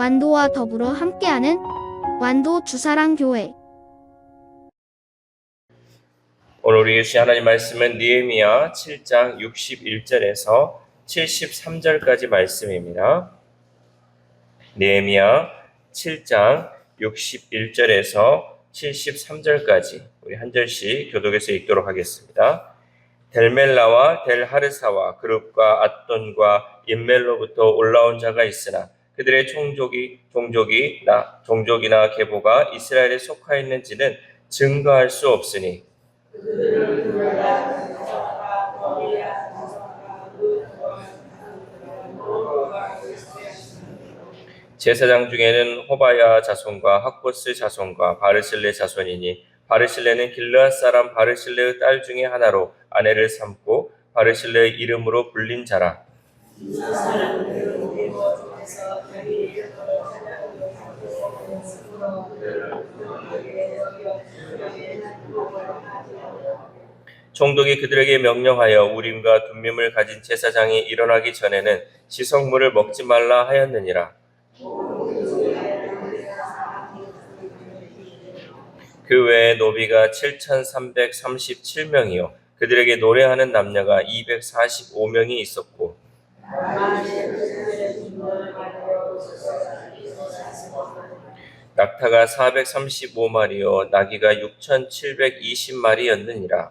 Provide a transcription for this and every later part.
완도와 더불어 함께하는 완도 주사랑교회. 오늘 우리 주신 하나님 말씀은 느헤미야 7장 61절에서 73절까지 말씀입니다. 느헤미야 7장 61절에서 73절까지 우리 한 절씩 교독해서 읽도록 하겠습니다. 델멜라와 델하르사와 그룹과 앗돈과 인멜로부터 올라온 자가 있으나 그들의 종족이나 계보가 이스라엘에 속하 있는지는 증거할 수 없으니 제사장 중에는 호바야 자손과 학보스 자손과 바르실레 자손이니 바르실레는 길르앗 사람 바르실레의 딸 중에 하나로 아내를 삼고 바르실레의 이름으로 불린 자라. 총독이 그들에게 명령하여 우림과 둠밈을 가진 제사장이 일어나기 전에는 시성물을 먹지 말라 하였느니라. 그 외에 노비가 7,337명이요 그들에게 노래하는 남녀가 245명이 있었고 낙타가 435마리요 나귀가 6,720마리였느니라.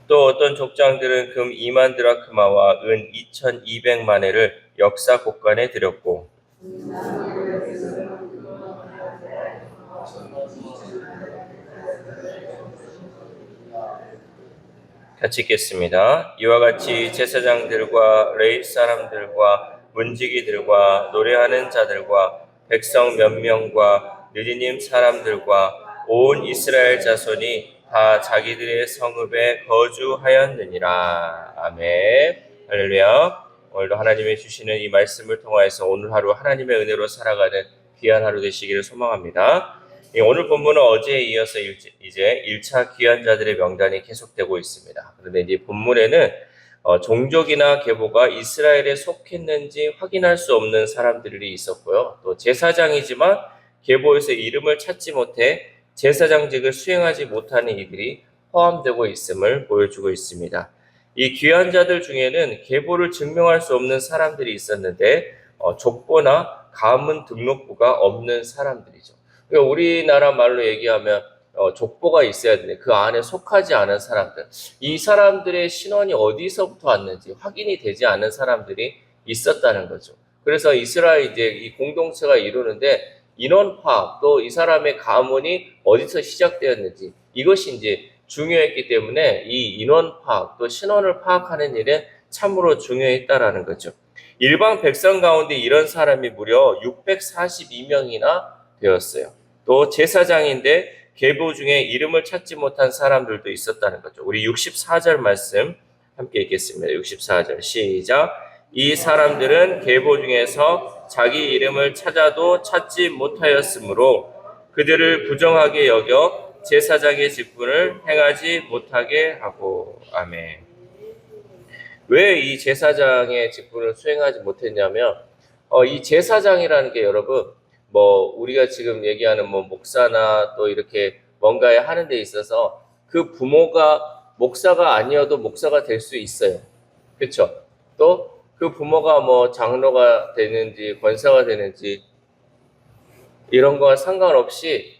또 어떤 족장들은 금 2만 드라크마와 은 2,200만회를 역사 곳간에 드렸고 같이 읽겠습니다. 이와 같이 제사장들과 레위 사람들과 문지기들과 노래하는 자들과 백성 몇 명과 느리님 사람들과 온 이스라엘 자손이 다 자기들의 성읍에 거주하였느니라. 아멘. 할렐루야. 오늘도 하나님의 주시는 이 말씀을 통하여서 오늘 하루 하나님의 은혜로 살아가는 귀한 하루 되시기를 소망합니다. 오늘 본문은 어제에 이어서 이제 1차 귀환자들의 명단이 계속되고 있습니다. 그런데 이제 본문에는 종족이나 계보가 이스라엘에 속했는지 확인할 수 없는 사람들이 있었고요. 또 제사장이지만 계보에서 이름을 찾지 못해 제사장직을 수행하지 못하는 이들이 포함되고 있음을 보여주고 있습니다. 이 귀환자들 중에는 계보를 증명할 수 없는 사람들이 있었는데 족보나 가문 등록부가 없는 사람들이죠. 그러니까 우리나라 말로 얘기하면 족보가 있어야 되는데 그 안에 속하지 않은 사람들, 이 사람들의 신원이 어디서부터 왔는지 확인이 되지 않은 사람들이 있었다는 거죠. 그래서 이스라엘 이제 이 공동체가 이루는데 인원 파악, 또 이 사람의 가문이 어디서 시작되었는지 이것이 이제 중요했기 때문에 이 인원 파악, 또 신원을 파악하는 일은 참으로 중요했다라는 거죠. 일반 백성 가운데 이런 사람이 무려 642명이나 되었어요. 또 제사장인데 계보 중에 이름을 찾지 못한 사람들도 있었다는 거죠. 우리 64절 말씀 함께 읽겠습니다. 64절 시작. 이 사람들은 계보 중에서 자기 이름을 찾아도 찾지 못하였으므로 그들을 부정하게 여겨 제사장의 직분을 행하지 못하게 하고. 아멘. 왜 이 제사장의 직분을 수행하지 못했냐면 이 제사장이라는 게 여러분 우리가 지금 얘기하는 목사나 또 이렇게 뭔가에 하는 데 있어서 그 부모가 목사가 아니어도 목사가 될 수 있어요. 그렇죠? 또 그 부모가 장로가 되는지 권사가 되는지 이런 거와 상관없이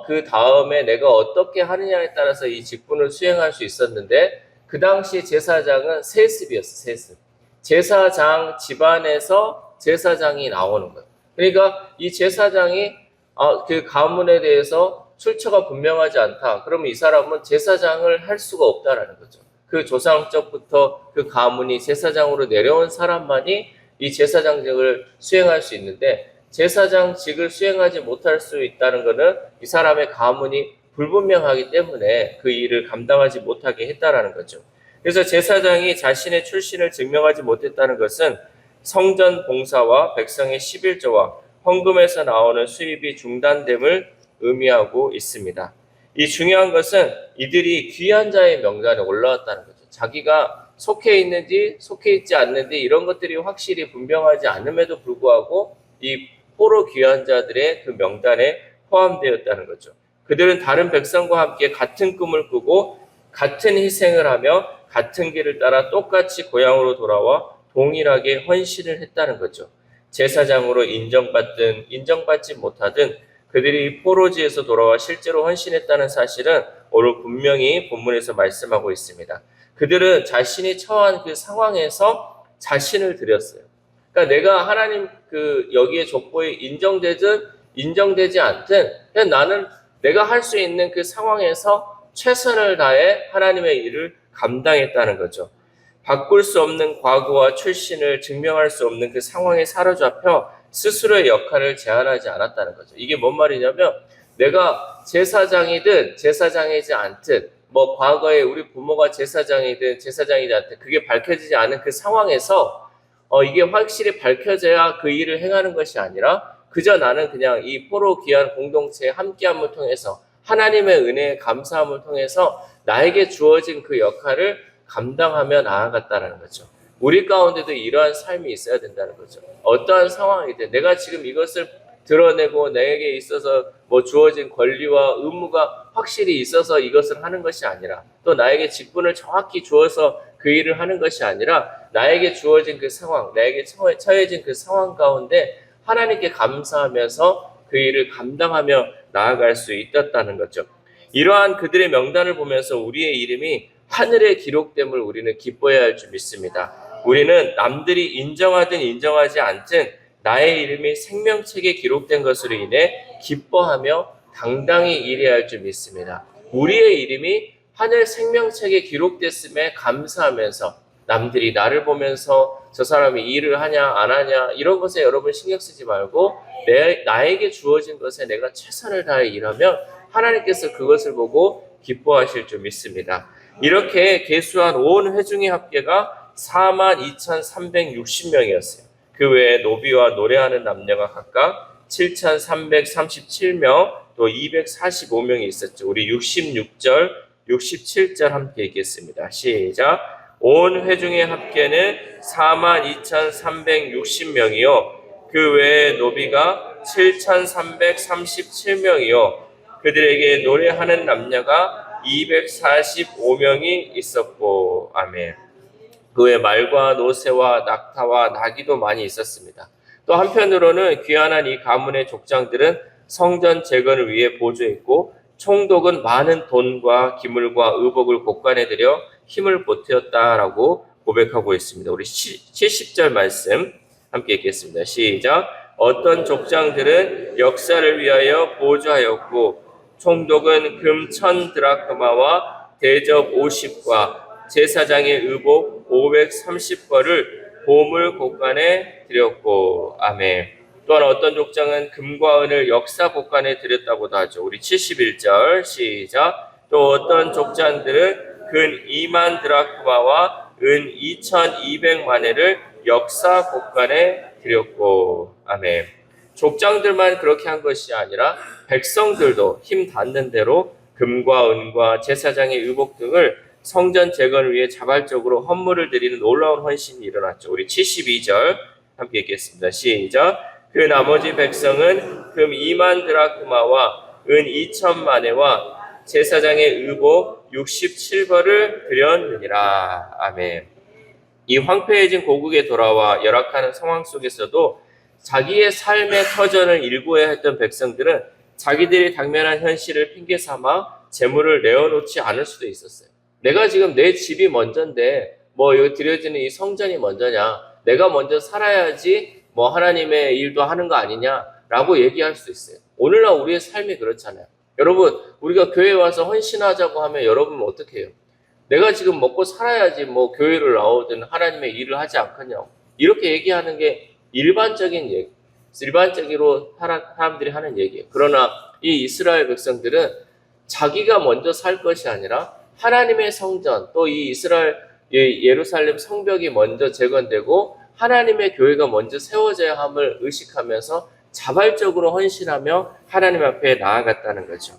그 다음에 내가 어떻게 하느냐에 따라서 이 직분을 수행할 수 있었는데 그 당시 제사장은 세습이었어. 세습. 제사장 집안에서 제사장이 나오는 거예요. 그러니까 이 제사장이 그 가문에 대해서 출처가 분명하지 않다. 그러면 이 사람은 제사장을 할 수가 없다라는 거죠. 그 조상적부터 그 가문이 제사장으로 내려온 사람만이 이 제사장직을 수행할 수 있는데 제사장직을 수행하지 못할 수 있다는 것은 이 사람의 가문이 불분명하기 때문에 그 일을 감당하지 못하게 했다라는 거죠. 그래서 제사장이 자신의 출신을 증명하지 못했다는 것은 성전 봉사와 백성의 11조와 헌금에서 나오는 수입이 중단됨을 의미하고 있습니다. 이 중요한 것은 이들이 귀한 자의 명단에 올라왔다는 거죠. 자기가 속해 있는지 속해 있지 않는지 이런 것들이 확실히 분명하지 않음에도 불구하고 이 포로 귀한 자들의 그 명단에 포함되었다는 거죠. 그들은 다른 백성과 함께 같은 꿈을 꾸고 같은 희생을 하며 같은 길을 따라 똑같이 고향으로 돌아와 동일하게 헌신을 했다는 거죠. 제사장으로 인정받든 인정받지 못하든 그들이 포로지에서 돌아와 실제로 헌신했다는 사실은 오늘 분명히 본문에서 말씀하고 있습니다. 그들은 자신이 처한 그 상황에서 자신을 드렸어요. 그러니까 내가 하나님 그 여기에 족보에 인정되든 인정되지 않든 그냥 나는 내가 할 수 있는 그 상황에서 최선을 다해 하나님의 일을 감당했다는 거죠. 바꿀 수 없는 과거와 출신을 증명할 수 없는 그 상황에 사로잡혀 스스로의 역할을 제한하지 않았다는 거죠. 이게 뭔 말이냐면 내가 제사장이든 제사장이지 않든 뭐 과거에 우리 부모가 제사장이든 제사장이지 않든 그게 밝혀지지 않은 그 상황에서 이게 확실히 밝혀져야 그 일을 행하는 것이 아니라 그저 나는 그냥 이 포로 귀한 공동체의 함께함을 통해서 하나님의 은혜에 감사함을 통해서 나에게 주어진 그 역할을 감당하며 나아갔다는 거죠. 우리 가운데도 이러한 삶이 있어야 된다는 거죠. 어떠한 상황이든 내가 지금 이것을 드러내고 내게 있어서 뭐 주어진 권리와 의무가 확실히 있어서 이것을 하는 것이 아니라 또 나에게 직분을 정확히 주어서 그 일을 하는 것이 아니라 나에게 주어진 그 상황, 나에게 처해진 그 상황 가운데 하나님께 감사하면서 그 일을 감당하며 나아갈 수 있었다는 거죠. 이러한 그들의 명단을 보면서 우리의 이름이 하늘에 기록됨을 우리는 기뻐해야 할 줄 믿습니다. 우리는 남들이 인정하든 인정하지 않든 나의 이름이 생명책에 기록된 것으로 인해 기뻐하며 당당히 일해야 할 줄 믿습니다. 우리의 이름이 하늘 생명책에 기록됐음에 감사하면서 남들이 나를 보면서 저 사람이 일을 하냐 안 하냐 이런 것에 여러분 신경 쓰지 말고 나에게 주어진 것에 내가 최선을 다해 일하면 하나님께서 그것을 보고 기뻐하실 줄 믿습니다. 이렇게 계수한 온 회중의 합계가 42,360명이었어요. 그 외에 노비와 노래하는 남녀가 각각 7,337명 또 245명이 있었죠. 우리 66절, 67절 함께 읽겠습니다. 시작. 온 회중의 합계는 42,360명이요. 그 외에 노비가 7,337명이요. 그들에게 노래하는 남녀가 245명이 있었고, 아멘. 그 외에 말과 노새와 낙타와 나귀도 많이 있었습니다. 또 한편으로는 귀환한 이 가문의 족장들은 성전 재건을 위해 보조했고 총독은 많은 돈과 기물과 의복을 곳간에 들여 힘을 보태었다라고 고백하고 있습니다. 우리 70절 말씀 함께 읽겠습니다. 시작. 어떤 족장들은 역사를 위하여 보조하였고 총독은 금 1,000드라크마와 대접 50과 제사장의 의복 530벌을 보물 곳간에 드렸고, 아멘. 또한 어떤 족장은 금과 은을 역사 곳간에 드렸다고도 하죠. 우리 71절 시작. 또 어떤 족장들은 근 2만 드라크마와 은 2,200만회를 역사 곳간에 드렸고, 아멘. 족장들만 그렇게 한 것이 아니라 백성들도 힘 닿는 대로 금과 은과 제사장의 의복 등을 성전 재건을 위해 자발적으로 헌물을 드리는 놀라운 헌신이 일어났죠. 우리 72절 함께 읽겠습니다. 시작. 그 나머지 백성은 금 2만 드라크마와 은 2,000만회와 제사장의 의복 67벌을 드렸느니라. 아멘. 이 황폐해진 고국에 돌아와 열악한 상황 속에서도 자기의 삶의 터전을 일구어야 했던 백성들은 자기들이 당면한 현실을 핑계 삼아 재물을 내어놓지 않을 수도 있었어요. 내가 지금 내 집이 먼저인데 뭐 여기 드려지는 이 성전이 먼저냐, 내가 먼저 살아야지 뭐 하나님의 일도 하는 거 아니냐라고 얘기할 수 있어요. 오늘날 우리의 삶이 그렇잖아요. 여러분, 우리가 교회에 와서 헌신하자고 하면 여러분은 어떻게 해요? 내가 지금 먹고 살아야지 뭐 교회를 나오든 하나님의 일을 하지 않겠냐고 이렇게 얘기하는 게 일반적인 얘기, 일반적으로 사람들이 하는 얘기예요. 그러나 이 이스라엘 백성들은 자기가 먼저 살 것이 아니라 하나님의 성전, 또 이 이스라엘 예루살렘 성벽이 먼저 재건되고 하나님의 교회가 먼저 세워져야 함을 의식하면서 자발적으로 헌신하며 하나님 앞에 나아갔다는 거죠.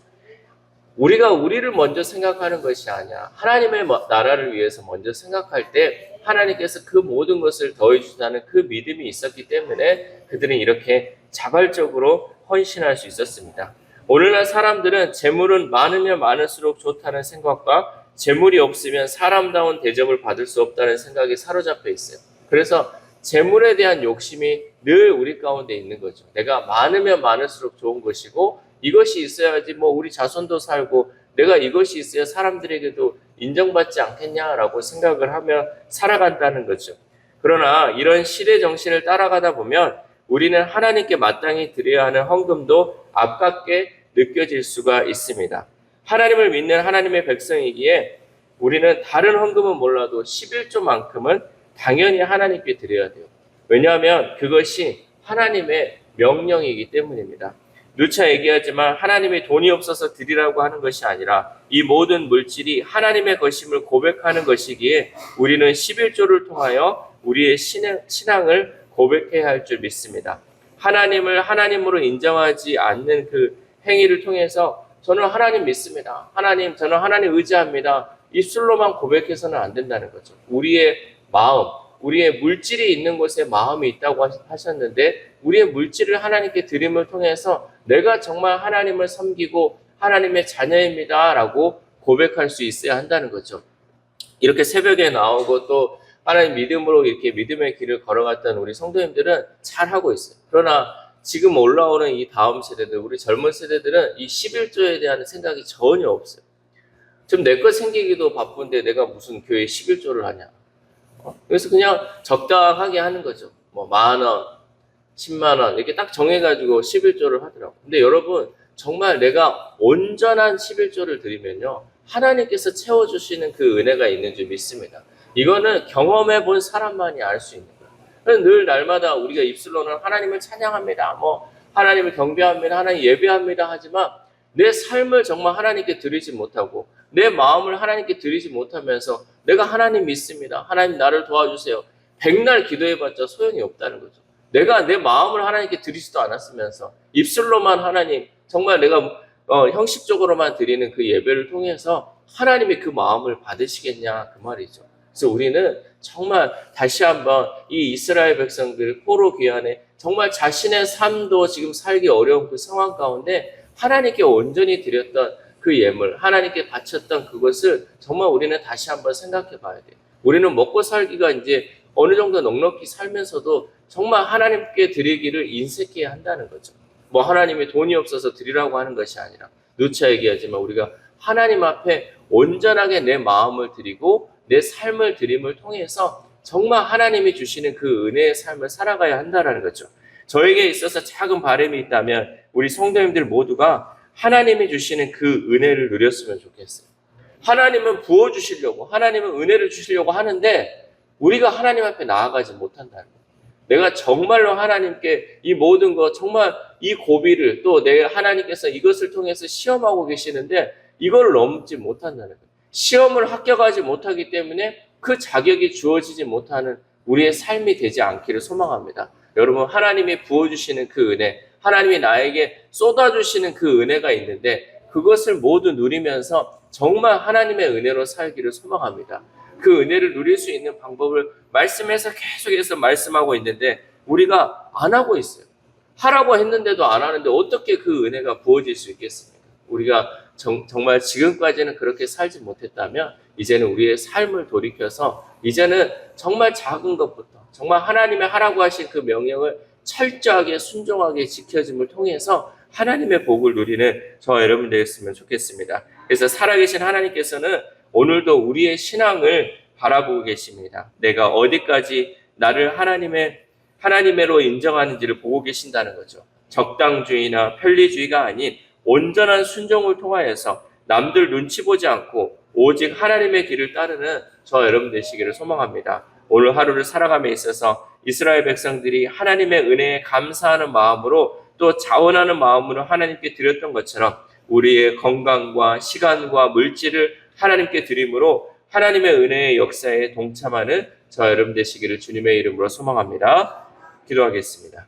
우리가 우리를 먼저 생각하는 것이 아니야. 하나님의 나라를 위해서 먼저 생각할 때 하나님께서 그 모든 것을 더해 주신다는 그 믿음이 있었기 때문에 그들은 이렇게 자발적으로 헌신할 수 있었습니다. 오늘날 사람들은 재물은 많으면 많을수록 좋다는 생각과 재물이 없으면 사람다운 대접을 받을 수 없다는 생각에 사로잡혀 있어요. 그래서 재물에 대한 욕심이 늘 우리 가운데 있는 거죠. 내가 많으면 많을수록 좋은 것이고 이것이 있어야지 뭐 우리 자손도 살고 내가 이것이 있어야 사람들에게도 인정받지 않겠냐라고 생각을 하며 살아간다는 거죠. 그러나 이런 시대 정신을 따라가다 보면 우리는 하나님께 마땅히 드려야 하는 헌금도 아깝게 느껴질 수가 있습니다. 하나님을 믿는 하나님의 백성이기에 우리는 다른 헌금은 몰라도 11조만큼은 당연히 하나님께 드려야 돼요. 왜냐하면 그것이 하나님의 명령이기 때문입니다. 누차 얘기하지만 하나님이 돈이 없어서 드리라고 하는 것이 아니라 이 모든 물질이 하나님의 것임을 고백하는 것이기에 우리는 11조를 통하여 우리의 신앙을 고백해야 할 줄 믿습니다. 하나님을 하나님으로 인정하지 않는 그 행위를 통해서 저는 하나님 믿습니다. 하나님, 저는 하나님 의지합니다. 입술로만 고백해서는 안 된다는 거죠. 우리의 마음, 우리의 물질이 있는 곳에 마음이 있다고 하셨는데 우리의 물질을 하나님께 드림을 통해서 내가 정말 하나님을 섬기고 하나님의 자녀입니다 라고 고백할 수 있어야 한다는 거죠. 이렇게 새벽에 나오고 또 하나님 믿음으로 이렇게 믿음의 길을 걸어갔던 우리 성도님들은 잘하고 있어요. 그러나 지금 올라오는 이 다음 세대들, 우리 젊은 세대들은 이 11조에 대한 생각이 전혀 없어요. 지금 내 것 생기기도 바쁜데 내가 무슨 교회에 11조를 하냐. 그래서 그냥 적당하게 하는 거죠. 뭐 10,000원, 100,000원 이렇게 딱 정해가지고 11조를 하더라고요. 근데 여러분 정말 내가 온전한 11조를 드리면요. 하나님께서 채워주시는 그 은혜가 있는 줄 믿습니다. 이거는 경험해 본 사람만이 알 수 있는 거예요. 늘 날마다 우리가 입술로는 하나님을 찬양합니다. 뭐 하나님을 경배합니다. 하나님 예배합니다. 하지만 내 삶을 정말 하나님께 드리지 못하고 내 마음을 하나님께 드리지 못하면서 내가 하나님 믿습니다. 하나님 나를 도와주세요. 백날 기도해봤자 소용이 없다는 거죠. 내가 내 마음을 하나님께 드리지도 않았으면서 입술로만 하나님 정말 내가 형식적으로만 드리는 그 예배를 통해서 하나님이 그 마음을 받으시겠냐 그 말이죠. 그래서 우리는 정말 다시 한번 이 이스라엘 백성들 포로 귀환에 정말 자신의 삶도 지금 살기 어려운 그 상황 가운데 하나님께 온전히 드렸던 그 예물, 하나님께 바쳤던 그것을 정말 우리는 다시 한번 생각해 봐야 돼요. 우리는 먹고 살기가 이제 어느 정도 넉넉히 살면서도 정말 하나님께 드리기를 인색해야 한다는 거죠. 뭐 하나님이 돈이 없어서 드리라고 하는 것이 아니라 누차 얘기하지만 우리가 하나님 앞에 온전하게 내 마음을 드리고 내 삶을 드림을 통해서 정말 하나님이 주시는 그 은혜의 삶을 살아가야 한다는 거죠. 저에게 있어서 작은 바람이 있다면 우리 성도님들 모두가 하나님이 주시는 그 은혜를 누렸으면 좋겠어요. 하나님은 부어주시려고, 하나님은 은혜를 주시려고 하는데 우리가 하나님 앞에 나아가지 못한다는 거예요. 내가 정말로 하나님께 이 모든 것, 정말 이 고비를 또 내가 하나님께서 이것을 통해서 시험하고 계시는데 이걸 넘지 못한다는 거예요. 시험을 합격하지 못하기 때문에 그 자격이 주어지지 못하는 우리의 삶이 되지 않기를 소망합니다. 여러분, 하나님이 부어주시는 그 은혜, 하나님이 나에게 쏟아주시는 그 은혜가 있는데 그것을 모두 누리면서 정말 하나님의 은혜로 살기를 소망합니다. 그 은혜를 누릴 수 있는 방법을 말씀에서 계속해서 말씀하고 있는데 우리가 안 하고 있어요. 하라고 했는데도 안 하는데 어떻게 그 은혜가 부어질 수 있겠습니까? 우리가 정말 지금까지는 그렇게 살지 못했다면 이제는 우리의 삶을 돌이켜서 이제는 정말 작은 것부터 정말 하나님의 하라고 하신 그 명령을 철저하게 순종하게 지켜짐을 통해서 하나님의 복을 누리는 저와 여러분 되었으면 좋겠습니다. 그래서 살아계신 하나님께서는 오늘도 우리의 신앙을 바라보고 계십니다. 내가 어디까지 나를 하나님으로 인정하는지를 보고 계신다는 거죠. 적당주의나 편리주의가 아닌 온전한 순종을 통하여서 남들 눈치 보지 않고 오직 하나님의 길을 따르는 저와 여러분 되시기를 소망합니다. 오늘 하루를 살아감에 있어서 이스라엘 백성들이 하나님의 은혜에 감사하는 마음으로 또 자원하는 마음으로 하나님께 드렸던 것처럼 우리의 건강과 시간과 물질을 하나님께 드림으로 하나님의 은혜의 역사에 동참하는 저와 여러분 되시기를 주님의 이름으로 소망합니다. 기도하겠습니다.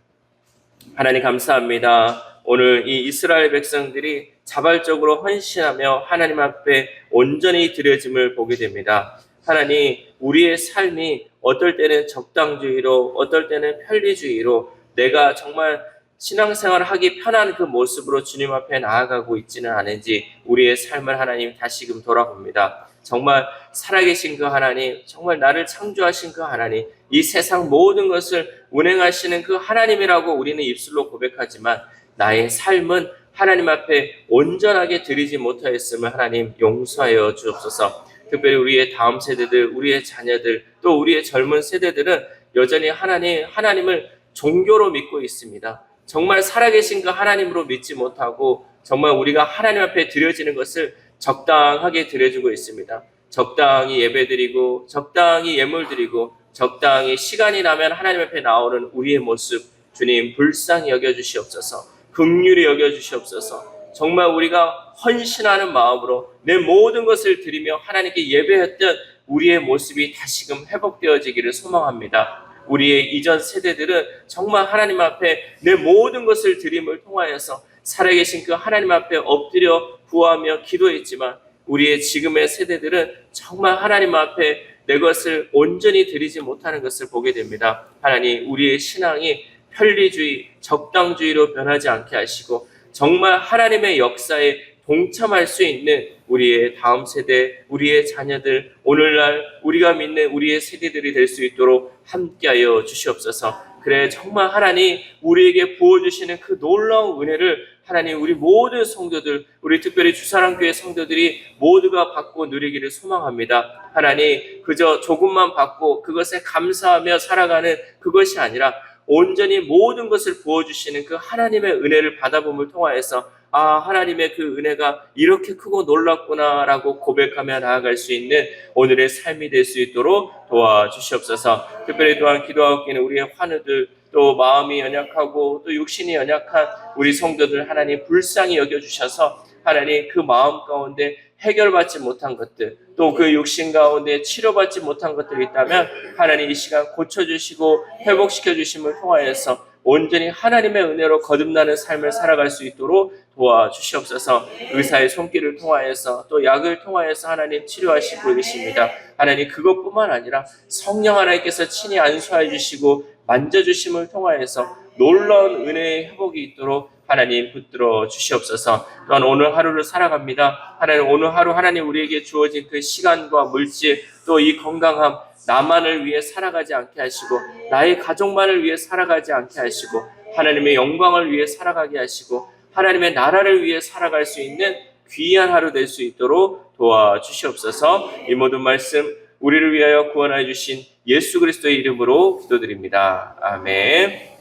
하나님 감사합니다. 오늘 이 이스라엘 백성들이 자발적으로 헌신하며 하나님 앞에 온전히 드려짐을 보게 됩니다. 하나님, 우리의 삶이 어떨 때는 적당주의로, 어떨 때는 편리주의로 내가 정말 신앙생활을 하기 편한 그 모습으로 주님 앞에 나아가고 있지는 않은지 우리의 삶을 하나님 다시금 돌아봅니다. 정말 살아계신 그 하나님, 정말 나를 창조하신 그 하나님, 이 세상 모든 것을 운행하시는 그 하나님이라고 우리는 입술로 고백하지만 나의 삶은 하나님 앞에 온전하게 드리지 못하였음을 하나님 용서하여 주옵소서. 특별히 우리의 다음 세대들, 우리의 자녀들, 또 우리의 젊은 세대들은 여전히 하나님을 종교로 믿고 있습니다. 정말 살아계신 그 하나님으로 믿지 못하고 정말 우리가 하나님 앞에 드려지는 것을 적당하게 드려주고 있습니다. 적당히 예배드리고 적당히 예물드리고 적당히 시간이 나면 하나님 앞에 나오는 우리의 모습, 주님 불쌍히 여겨주시옵소서. 긍휼히 여겨주시옵소서. 정말 우리가 헌신하는 마음으로 내 모든 것을 드리며 하나님께 예배했던 우리의 모습이 다시금 회복되어지기를 소망합니다. 우리의 이전 세대들은 정말 하나님 앞에 내 모든 것을 드림을 통하여서 살아계신 그 하나님 앞에 엎드려 구하며 기도했지만 우리의 지금의 세대들은 정말 하나님 앞에 내 것을 온전히 드리지 못하는 것을 보게 됩니다. 하나님, 우리의 신앙이 편리주의, 적당주의로 변하지 않게 하시고 정말 하나님의 역사에 동참할 수 있는 우리의 다음 세대, 우리의 자녀들, 오늘날 우리가 믿는 우리의 세대들이 될 수 있도록 함께하여 주시옵소서. 그래, 정말 하나님 우리에게 부어주시는 그 놀라운 은혜를 하나님 우리 모든 성도들, 우리 특별히 주사랑교회 성도들이 모두가 받고 누리기를 소망합니다. 하나님, 그저 조금만 받고 그것에 감사하며 살아가는 그것이 아니라 온전히 모든 것을 부어주시는 그 하나님의 은혜를 받아봄을 통하여서 하나님의 그 은혜가 이렇게 크고 놀랍구나라고 고백하며 나아갈 수 있는 오늘의 삶이 될 수 있도록 도와주시옵소서. 특별히 또한 기도하기는 우리의 환우들, 또 마음이 연약하고 또 육신이 연약한 우리 성도들 하나님 불쌍히 여겨주셔서 하나님 그 마음 가운데 해결받지 못한 것들, 또 그 육신 가운데 치료받지 못한 것들이 있다면 하나님 이 시간 고쳐주시고 회복시켜주심을 통하여서 온전히 하나님의 은혜로 거듭나는 삶을 살아갈 수 있도록 도와주시옵소서. 의사의 손길을 통하여서 또 약을 통하여서 하나님 치료하시고 계십니다. 하나님 그것뿐만 아니라 성령 하나님께서 친히 안수해 주시고 만져주심을 통하여서 놀라운 은혜의 회복이 있도록 하나님 붙들어 주시옵소서. 또한 오늘 하루를 살아갑니다. 하나님 오늘 하루 하나님 우리에게 주어진 그 시간과 물질 또 이 건강함 나만을 위해 살아가지 않게 하시고 나의 가족만을 위해 살아가지 않게 하시고 하나님의 영광을 위해 살아가게 하시고 하나님의 나라를 위해 살아갈 수 있는 귀한 하루 될 수 있도록 도와주시옵소서. 이 모든 말씀 우리를 위하여 구원하여 주신 예수 그리스도의 이름으로 기도드립니다. 아멘.